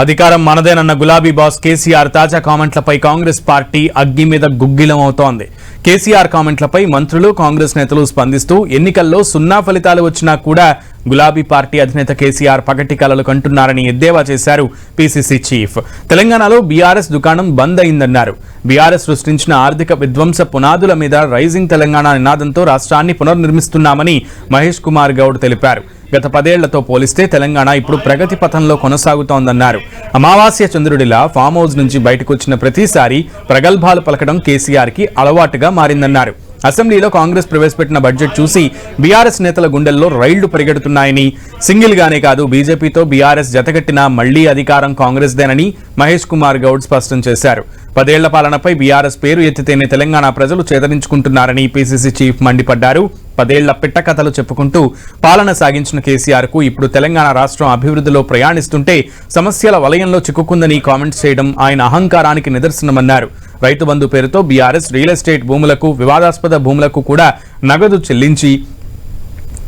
అధికారం మనదేనన్న గులాబీ బాస్ కేసీఆర్ తాజా కామెంట్లపై కాంగ్రెస్ పార్టీ అగ్గి మీద గుగ్గిలం అవుతోంది. కేసీఆర్ కామెంట్లపై మంత్రులు, కాంగ్రెస్ నేతలు స్పందిస్తూ ఎన్నికల్లో సున్నా ఫలితాలు వచ్చినా కూడా గులాబీ పార్టీ అధినేత కేసీఆర్ పగటి కలలు కంటున్నారని ఎద్దేవా చేశారు పీసీసీ చీఫ్. తెలంగాణలో బీఆర్ఎస్ దుకాణం బంద్ అయిందన్నారు. బీఆర్ఎస్ సృష్టించిన ఆర్థిక విధ్వంస పునాదుల మీద రైజింగ్ తెలంగాణ నినాదంతో రాష్ట్రాన్ని పునర్నిర్మిస్తున్నామని మహేష్ కుమార్ గౌడ్ తెలిపారు. గత 10 ఏళ్లతో పోలిస్తే తెలంగాణ ఇప్పుడు ప్రగతి పథంలో కొనసాగుతోందన్నారు. అమావాస్య చంద్రుడిలా ఫామ్ హౌస్ నుంచి బయటకొచ్చిన ప్రతిసారి ప్రగల్భాలు పలకడం కేసీఆర్ కి అలవాటుగా మారిందన్నారు. అసెంబ్లీలో కాంగ్రెస్ ప్రవేశపెట్టిన బడ్జెట్ చూసి బీఆర్ఎస్ నేతల గుండెల్లో రైళ్లు పరిగెడుతున్నాయని, సింగిల్ గానే కాదు బీజేపీతో బీఆర్ఎస్ జతకట్టినా మళ్లీ అధికారం కాంగ్రెస్దేనని మహేష్ కుమార్ గౌడ్ స్పష్టం చేశారు. 10 ఏళ్ల పాలనపై బీఆర్ఎస్ పేరు ఎత్తితేనే తెలంగాణ ప్రజలు చేదరించుకుంటున్నారని పీసీసీ చీఫ్ మండిపడ్డారు. 10 ఏళ్ల పిట్ట కథలు చెప్పుకుంటూ పాలన సాగించిన కేసీఆర్ కు ఇప్పుడు తెలంగాణ రాష్ట్రం అభివృద్ధిలో ప్రయాణిస్తుంటే సమస్యల వలయంలో చిక్కుకుందని కామెంట్స్ చేయడం ఆయన అహంకారానికి నిదర్శనమన్నారు. రైతు బంధు పేరుతో బీఆర్ఎస్ రియల్ ఎస్టేట్ భూములకు, వివాదాస్పద భూములకు కూడా నగదు చెల్లించి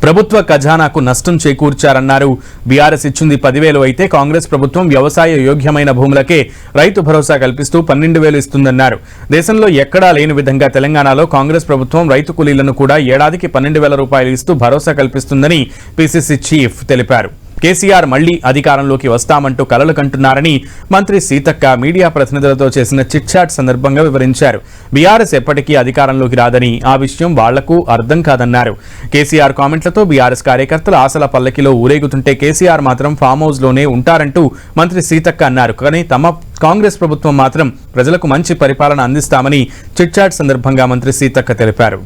ప్రభుత్వ ఖజానాకు నష్టం చేకూర్చారన్నారు. బీఆర్ఎస్ ఇచ్చింది 10,000 అయితే కాంగ్రెస్ ప్రభుత్వం వ్యవసాయ యోగ్యమైన భూములకే రైతు భరోసా కల్పిస్తూ 12,000 ఇస్తుందన్నారు. దేశంలో ఎక్కడా లేని విధంగా తెలంగాణలో కాంగ్రెస్ ప్రభుత్వం రైతు కూలీలను కూడా ఏడాదికి 12,000 రూపాయలు ఇస్తూ భరోసా కల్పిస్తుందని పీసీసీ చీఫ్ తెలిపారు. కేసీఆర్ మళ్లీ అధికారంలోకి వస్తామంటూ కలలు కంటున్నారని మంత్రి సీతక్క మీడియా ప్రతినిధులతో చేసిన చిట్ చాట్ సందర్భంగా వివరించారు. బీఆర్ఎస్ ఎప్పటికీ అధికారంలోకి రాదని, ఆ విషయం వాళ్లకు అర్థం కాదన్నారు. కేసీఆర్ కామెంట్లతో బీఆర్ఎస్ కార్యకర్తలు ఆశల పల్లకిలో ఊరేగుతుంటే కేసీఆర్ మాత్రం ఫామ్ హౌస్ లోనే ఉంటారంటూ మంత్రి సీతక్క అన్నారు. కానీ తమ కాంగ్రెస్ ప్రభుత్వం మాత్రం ప్రజలకు మంచి పరిపాలన అందిస్తామని చిట్ చాట్ సందర్భంగా మంత్రి సీతక్క తెలిపారు.